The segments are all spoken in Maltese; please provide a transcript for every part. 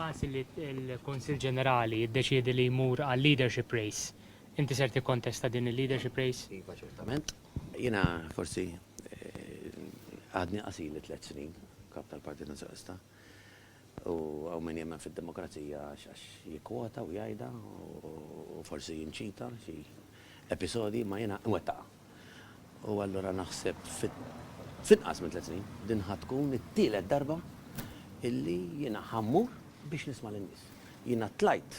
Fil-każ li l-Kunsill Ġenerali jiddeċiedi li jmur għal leadership race, inti ser tikkontesta din il-leadership race? Iva ċertament. Jiena forsi għadni qasili 3 snin kap tal-Partit Nazzjonalista. U għaw min jemmen fid-demokrazija għax jikwota u jgħida u forsi jinċita xi episodi ma jiena wettaqa. U allura naħseb finqas minn 3 snin din ħatkun it-tielet darba illi jiena ħammur biex nisma' lin-nies. Jiena tlajt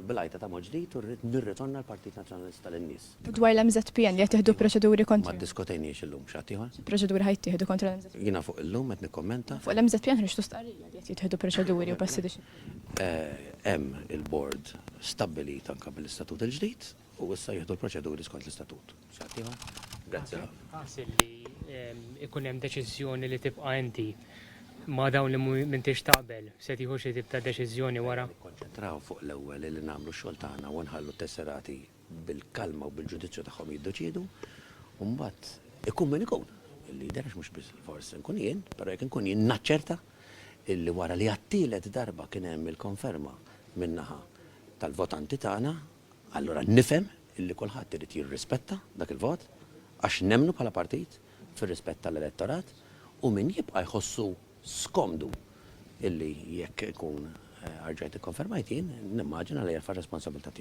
bil-għajta ta' moġdijt u rrid nirritorna l-Partit Nazzjonalista lin-nies. Dwar l-MZPN li qed tieħdu proċeduri Ma kontra. ddiskutejniex illum x'għaddieħor. Proċeduri ħajt tieħdu kontra l-MZPN. Jiena fuq illum qed nikkommenta. Fuq l-MZPN ħriġtu stqarrija li qed jittieħdu proċeduri u passi Hemm il-board stabbilit anke bil-istatut il-ġdid u issa jieħdu l-proċeduri skont l-istatut. X'għaddieħor? Grazzi. Każ li ikun hemm deċiżjoni li tibqa' inti ma' dawn li m'intix taqbel, se tieħu xi tip ta' deċiżjoni wara? Konċentraw fuq l-ewwel li nagħmlu x-xogħol tagħna u nħallu t-tesserati bil-kalma u bil-ġudizzju tagħhom jiddeċiedu u mbagħad ikun min ikun. Il-lider mhux biss forsi nkun jien, però jekk inkun jien naċċerta illi wara li għat-tielet darba kien hemm il-konferma min-naħa tal-votanti tagħna, allura nifhem illi kulħadd irid jirrispetta dak il-vot għax nemmnu bħala partit fir-rispett tal-elettorat u min jibqa' jħossu skomdu illi jekk ikun arġajt ikkonfermajt jien, nimmaġina li jarfa' responsabilità tiegħu.